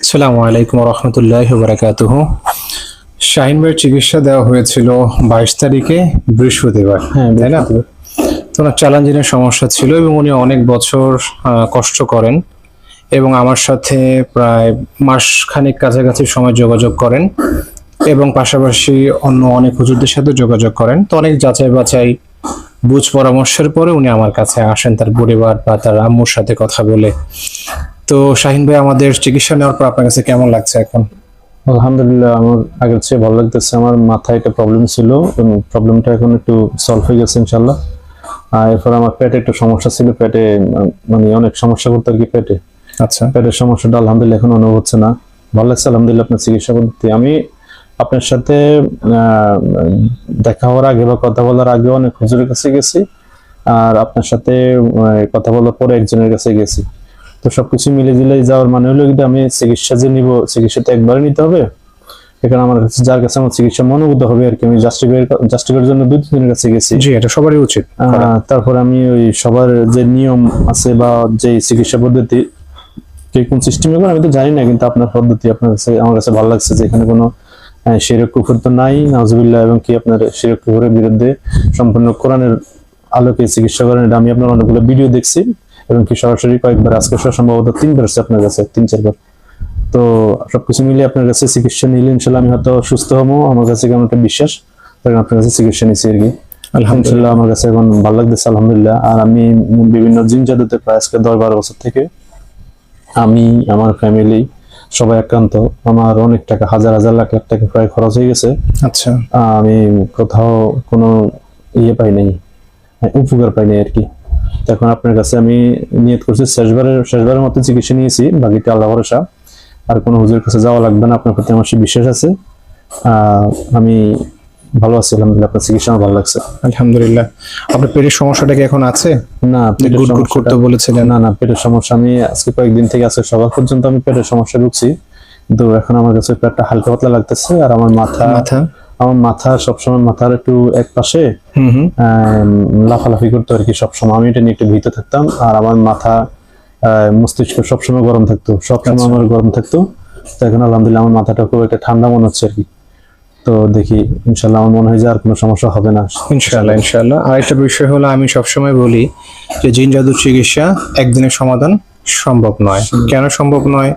আসসালামু আলাইকুম রহমতুল্লাহি ওয়া বারাকাতুহু। শাহিন ভাইয়ের চিকিৎসা দেওয়া হয়েছিল 22 তারিখে, বৃহস্পতিবার, হ্যাঁ, তাই না? বৃহস্পতিবার। তো ওনার চ্যালেঞ্জিনের সমস্যা ছিল এবং উনি অনেক বছর কষ্ট করেন এবং আমার সাথে প্রায় মাসখানেক কাছাকাছি সময় যোগাযোগ করেন এবং পাশাপাশি অন্য অনেক হুজুরদের সাথে যোগাযোগ করেন। তো অনেক যাচাই বাছাই বুঝ পরামর্শের পরে উনি আমার কাছে আসেন তার পরিবার বা তার আম্মুর সাথে কথা বলে। তো শাহিন ভাই, আমাদের চিকিৎসা নেওয়ার পর আপনার কাছে কেমন লাগছে এখন? আলহামদুলিল্লাহ, আমার আগের চেয়ে ভালো লাগতেছে। আমার মাথায় একটা প্রবলেম ছিল এবং প্রবলেমটা এখন একটু সলভ হয়ে গেছে ইনশাল্লাহ। আর এরপর আমার পেটে একটু সমস্যা ছিল, পেটে মানে অনেক সমস্যা করতে আর কি পেটে। আচ্ছা, পেটের সমস্যাটা আলহামদুলিল্লাহ এখন অনুভব হচ্ছে না। ভালো লাগছে আলহামদুলিল্লাহ আপনার চিকিৎসা পদ্ধতি। আমি আপনার সাথে দেখা হওয়ার আগে বা কথা বলার আগে অনেক হুজুরের কাছে গেছি, আর আপনার সাথে কথা বলার পরে একজনের কাছে গেছি। তো সবকিছু মিলে জিলে যাওয়ার মানে হলো কিন্তু আমি চিকিৎসা যে নিব, চিকিৎসাটা একবারে নিতে হবে। এখানে আমার কাছে যার কাছে আমার চিকিৎসা মনোভূত হবে আর কি, আমি জাস্টিফাইয়ের জন্য 2-3 জনের কাছে গেছি। জি, এটা সবারই উচিত করা। তারপর আমি ওই সবার যে নিয়ম আছে বা যে চিকিৎসা পদ্ধতি কে কোন সিস্টেমে করে আমি তো জানি না, কিন্তু আপনার পদ্ধতি আপনার কাছে আমার কাছে ভালো লাগছে যে এখানে কোনো শিরক কুফর তো নাই, নাউজুবিল্লাহ, এবং কি আপনার শিরক কুফরের বিরুদ্ধে সম্পূর্ণ কোরআনের আলোকে চিকিৎসা করেন। এটা আমি আপনার অনেকগুলো ভিডিও দেখছি এবং কি সরাসরি কয়েকবার, আজকে সম্ভবত 3বার আসছে আপনার কাছে, 3-4বার। তো সবকিছু মিলে আপনার কাছে চিকিৎসা নিলে ইনশাল্লাহ আমি হয়তো সুস্থ হবো, আমার কাছে কেমন একটা বিশ্বাস, কারণ আপনার কাছে চিকিৎসা নিচ্ছি আর কি। আলহামদুলিল্লাহ আমার কাছে এখন ভালো লাগতেছে আলহামদুলিল্লাহ। আর আমি বিভিন্ন জিন জাদুতে প্রায় আজকে 10-12 বছর থেকে আমি, আমার ফ্যামিলি সবাই আক্রান্ত। আমার অনেক টাকা, হাজার হাজার লাখ লাখ টাকা প্রায় খরচ হয়ে গেছে। আচ্ছা, আমি কোথাও কোনো পাই নাই, উপকার পাই নাই আর কি। এখন আপনার কাছে আমি নিয়ত করছি, শেষবারের মতো চিকিৎসা নিয়েছি, বাকিটা আল্লাহ ভরসা। আর কোনো হুজুরের কাছে যাওয়া লাগবে না, আপনার প্রতি আমার সে বিশ্বাস আছে। আমি ভালো আছি আলহামদুলিল্লাহ, আপনার চিকিৎসা আমার ভালো লাগছে আলহামদুলিল্লাহ। আপনার পেটের সমস্যাটা কি এখন আছে? না, পেটের গুড় গুড় সমস্যাটা করতে বলেছিলেন। না, পেটের সমস্যা আমি আজকে কয়েকদিন থেকে, আজকে সকাল পর্যন্ত আমি পেটের সমস্যা ভুগছি, কিন্তু এখন আমার কাছে পেটটা হালকা পাতলা লাগতেছে। আর আমার মাথা সবসময় মাথার একটু এক পাশে লাফালাফি করতো আর কি সবসময়, আমি এটা নিয়ে একটু ভীত থাকতাম। আর আমার মাথা মস্তিষ্ক সবসময় গরম থাকতো, সবসময় আমার গরম থাকতো। তো এখন আলহামদুলিল্লাহ আমার মাথাটা খুব একটা ঠান্ডা মনে হচ্ছে আর কি। তো দেখি ইনশাল্লাহ, আমার মনে হয় যে আর কোনো সমস্যা হবে না ইনশাআল্লাহ, ইনশাআল্লাহ। আর একটা বিষয় হলো, আমি সবসময় বলি যে জিন জাদুর চিকিৎসা একদিনের সমাধান সম্ভব নয়। কেন সম্ভব নয়?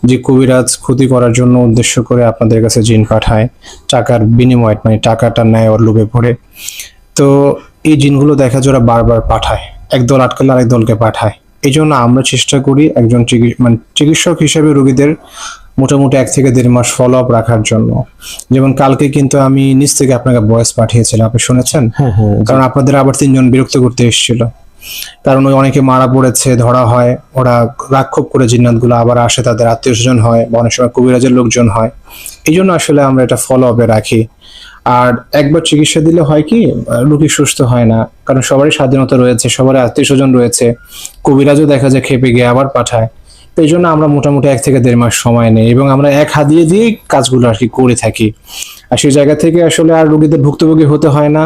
যে কবিরাজ ক্ষতি করার জন্য উদ্দেশ্য করে আপনাদের কাছে জিন পাঠায় টাকার বিনিময়ে, মানে টাকাটা নেয় ওর লোভে পড়ে। তো এই জিনগুলো দেখা যায় ওরা বারবার পাঠায়, একদল আটকালে আরেক দলকে পাঠায়। এই জন্য আমরা চেষ্টা করি একজন চিকিৎসক হিসেবে রোগীদের মোটামুটি 1 থেকে 1.5 মাস ফলো আপ রাখার জন্য। যেমন কালকে কিন্তু আমি নিজ থেকে আপনাকে ভয়েস পাঠিয়েছিলাম, আপনি শুনেছেন? হ্যাঁ, কারণ আপনাদের আবার 3জন বিরক্ত করতে এসেছিল, কারণ ওই অনেকে মারা পড়েছে, ধরা হয়, ওরা রাক্ষোভ করে জিন্নাত গুলো আবার আসে, তাদের আত্মীয় স্বজন হয় বা অনেক সময় কবিরাজের লোকজন হয়। এই জন্য আসলে আমরা এটা ফলো আপে রাখি। আর একবার চিকিৎসা দিলে হয় কি, রোগী সুস্থ হয় না, কারণ সবারই স্বাধীনতা রয়েছে, সবারই আত্মীয় স্বজন রয়েছে, কবিরাজও দেখা যায় খেপে গিয়ে আবার পাঠায়। তো এই জন্য আমরা মোটামুটি 1 থেকে 1.5 মাস সময় নেই এবং আমরা এক হাত দিয়ে কাজগুলো আর কি করে থাকি। আর সেই জায়গা থেকে আসলে আর রোগীদের ভুক্তভোগী হতে হয় না,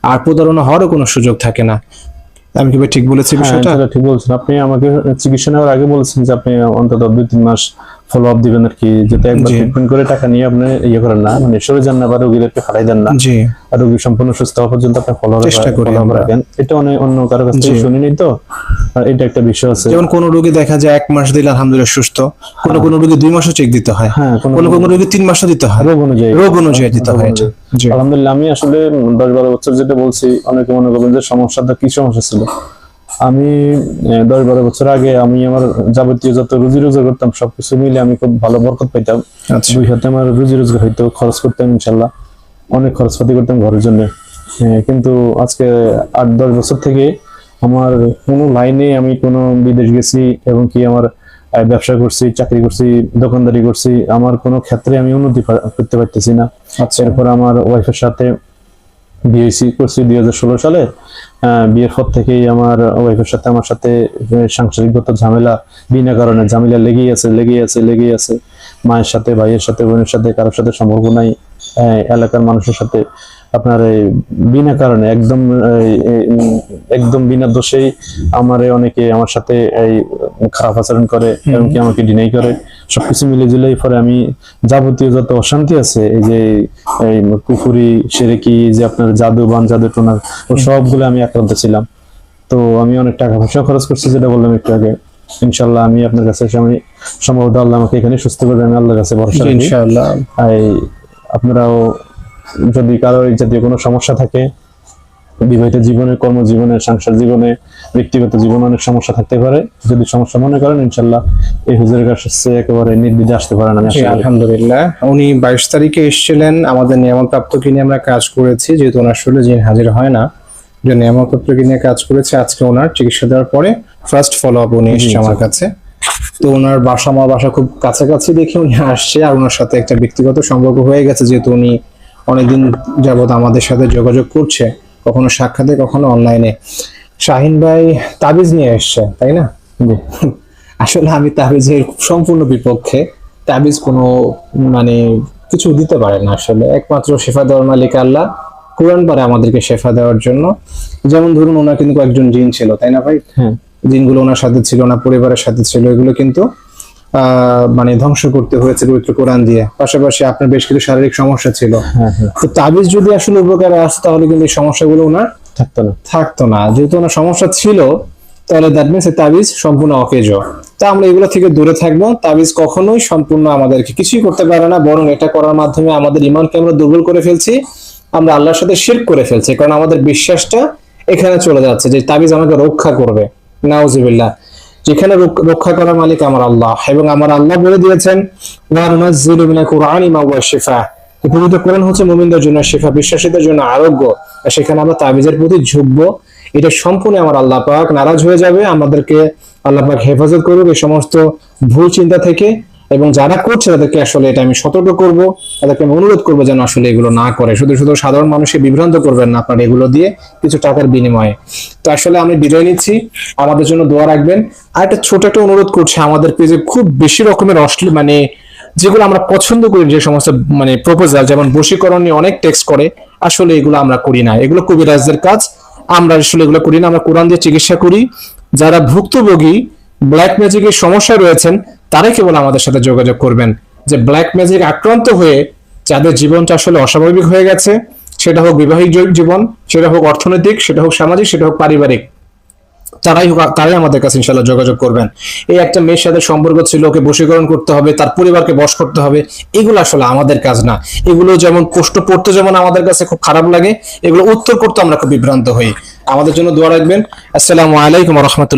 আর প্রতারণা হওয়ারও কোনো সুযোগ থাকে না। আমি কি ভাই ঠিক বলেছি বিষয়টা? হ্যাঁ, ঠিক বলছেন আপনি। আমাকে চিকিৎসা নেওয়ার আগে বলেছেন যে আপনি অন্তত 2-3 মাস ফলো আপ দিবেন আর কি, যাতে একবার ট্রিটমেন্ট করে টাকা নিয়ে আপনি করেন না, মানে সরে যান না বা রোগীদেরকে হারাই দেন না। জি, আর রোগী সম্পূর্ণ সুস্থ হওয়া পর্যন্ত আপনি ফলো চেষ্টা করি আমরা। রাখেন। এটা অন্য কারো কাছ থেকে শুনিনি তো, আর এটা একটা বিষয় আছে। যেমন কোন রোগী দেখা যায় 1 মাস দিলে আলহামদুলিল্লাহ সুস্থ, কোন রোগী 2 মাসও চেক দিতে হয়, হ্যাঁ, কোন রোগী 3 মাসও দিতে হয়, রোগ অনুযায়ী দিতে হয়। জি, আলহামদুলিল্লাহ। আমি আসলে 10-12 বছর যেটা বলছি, অনেকে মনে করবেন যে সমস্যাটা কি সমস্যা ছিল। আমি 10-12 বছর আগে আমি আমার যাবতীয় যত রুজি রোজগার করতাম সবকিছু মিলে আমি খুব ভালো বরকত পাইতাম। 2 হাতে আমার রুজি রোজগার হইতো, খরচ করতাম ইনশাল্লাহ, অনেক খরচপাতি করতাম ঘরের জন্য। কিন্তু আজকে 8-10 বছর থেকে আমার কোনো লাইনে, আমি কোনো বিদেশ গেছি এবং কি আমার ব্যবসা করছি, চাকরি করছি, দোকানদারি করছি, আমার কোনো ক্ষেত্রে আমি উন্নতি করতে পারতেছি না। এরপর আমার ওয়াইফের সাথে বিয়ে করছি 2016 সালে। বিয়ের পর থেকেই আমার ওয়াইফের সাথে আমার সাথে সাংসারিকগত ঝামেলা, বিনা কারণে ঝামেলা লেগেই আছে। মায়ের সাথে, ভাইয়ের সাথে, বোনের সাথে কারোর সাথে সম্পর্ক নাই। এলাকার মানুষের সাথে আপনার এই বিনা কারণে একদম বিনা দোষেই অনেকে আমার সাথে এই খারাপ আচরণ করে, এমনকি আমাকে ডিনাই করে। সবকিছু মিলে ঝুলে পরে আমি যাবতীয় যত অশান্তি আছে, এই যে এই কুফুরি শিরকি, যে আপনার জাদু টোনা, ও সবগুলো আমি আক্রান্ত ছিলাম। তো আমি অনেক টাকা পয়সা খরচ করছি, যেটা বললাম একটু আগে। ইনশাল্লাহ আমি আপনার কাছে আমি সম্ভবত আল্লাহ আমাকে এখানে সুস্থ করবে, আমি আল্লাহর কাছে ভরসা রাখি ইনশাআল্লাহ। আপনারাও যদি কারো এই জাতীয় কোনো সমস্যা থাকে, বিবাহিত জীবনে, কর্মজীবনে, সংসার জীবনে, ব্যক্তিগত জীবনে অনেক সমস্যা থাকতে পারে, যদি সমস্যা মনে করেন ইনশাল্লাহ এই হুজুরের কাছে একেবারে নির্দ্বিধে আসতে পারেন। আমি আশা করি। আলহামদুলিল্লাহ, উনি 22 তারিখে এসেছিলেন, আমাদের নিয়ামতপ্রাপ্তকে নিয়ে আমরা কাজ করেছি, যেহেতু ওনার আসলে জিন হাজির হয় না, যে নিয়ামতপ্রাপ্তকে নিয়ে কাজ করেছে। আজকে ওনার চিকিৎসা দেওয়ার পরে ফার্স্ট ফলো আপ উনি এসছে আমার কাছে। তো ওনার আমার বাসা খুব কাছাকাছি দেখে উনি আসছে, আর ওনার সাথে একটা ব্যক্তিগত সম্পর্ক হয়ে গেছে, যেহেতু উনি অনেকদিন যাবত আমাদের সাথে যোগাযোগ করছে, কখনো সাক্ষাতে কখনো অনলাইনে। শাহিন ভাই তাবিজ নিয়ে এসছে, তাই না? জি। আসলে আমি তাবিজের সম্পূর্ণ বিপক্ষে। তাবিজ কোনো কিছু দিতে পারে না, আসলে একমাত্র শেফা দেওয়ার মালিক আল্লাহ। কোরআন পারে আমাদেরকে শেফা দেওয়ার জন্য। যেমন ধরুন, ওনার কিন্তু একজন জিন ছিল, তাই না ভাই? হ্যাঁ। জিনগুলো ওনার সাথে ছিল না, পরিবারের সাথে ছিল, এগুলো কিন্তু ধ্বংস করতে হয়েছে পবিত্র কোরআন দিয়ে। পাশাপাশি আপনার বেশ কিছু শারীরিক সমস্যা ছিল। তো তাবিজ যদি আসলে উপকারে আসতো, তাহলে কিন্তু এই সমস্যাগুলো ওনার থাকতো না। যেহেতু ওনার সমস্যা ছিল, তাহলে দ্যাট মিনস তাবিজ সম্পূর্ণ অকেজ। তা আমরা এগুলো থেকে দূরে থাকবো। তাবিজ কখনোই সম্পূর্ণ আমাদেরকে কিছুই করতে পারে না, বরং এটা করার মাধ্যমে আমাদের ইমানকে আমরা দুর্বল করে ফেলছি, আমরা আল্লাহর সাথে শিরক করে ফেলছি। কারণ আমাদের বিশ্বাসটা এখানে চলে যাচ্ছে যে তাবিজ আমাকে রক্ষা করবে। নাউজুবিল্লাহ। যেখানে রক্ষা করার মালিক আমার আল্লাহ, এবং আমার আল্লাহ বলে দিয়েছেন, ওয়া নুনাজ্জিলু মিনাল কুরআনি মা হুয়া শিফা। পবিত্র কোরআন হচ্ছে মুমিনদের জন্য শিফা, বিশ্বাসীদের জন্য আরোগ্য। সেখানে আমরা তাবিজের প্রতি ঝুঁকবো, এটা সম্পূর্ণ আমার আল্লাহ পাক নারাজ হয়ে যাবে। আমাদেরকে আল্লাহ পাক হেফাজত করবে এই সমস্ত ভুল চিন্তা থেকে, এবং যারা করছে তাদেরকে আসলে এটা আমি সতর্ক করব, তাদেরকে আমি অনুরোধ করবো যেন আসলে এগুলো না করে। শুধু সাধারণ মানুষকে বিভ্রান্ত করবেন না আপনার এগুলো দিয়ে কিছু টাকার বিনিময়ে। তো আসলে আমি বিদায় নিচ্ছি, আমাদের জন্য দোয়া রাখবেন। আর একটা ছোট একটা অনুরোধ করছি, আমাদের পেজে খুব বেশি রকমের অশ্লীল যেগুলো আমরা পছন্দ করি, যে সমস্ত প্রপোজাল, যেমন বশীকরণ নিয়ে অনেক টেক্সট করে, আসলে এগুলো আমরা করি না, এগুলো কবিরাজদের কাজ। আমরা আসলে এগুলো করি না, আমরা কোরআন দিয়ে চিকিৎসা করি। যারা ভুক্তভোগী ব্ল্যাক ম্যাজিকের সমস্যা রয়েছেন, তারাই কেবল আমাদের সাথে যোগাযোগ করবেন। যে ব্ল্যাক ম্যাজিক আক্রান্ত হয়ে যাদের জীবনটা আসলে অস্বাভাবিক হয়ে গেছে, সেটা হোক বিবাহিক জীবন, সেটা হোক অর্থনৈতিক, সেটা হোক সামাজিক, সেটা হোক পারিবারিক, তারাই আমাদের কাছে ইনশাআল্লাহ যোগাযোগ করবেন। এই একটা মেয়ের সাথে সম্পর্ক ছিল, ওকে বশীকরণ করতে হবে, তার পরিবারকে বশ করতে হবে, এগুলো আসলে আমাদের কাজ না। এগুলো যেমন প্রশ্ন পড়তে যেমন আমাদের কাছে খুব খারাপ লাগে, এগুলো উত্তর করতে আমরা খুব বিভ্রান্ত হই। আমাদের জন্য দোয়া রাখবেন। আসসালামু আলাইকুম ওয়া রাহমাতুল্লাহ।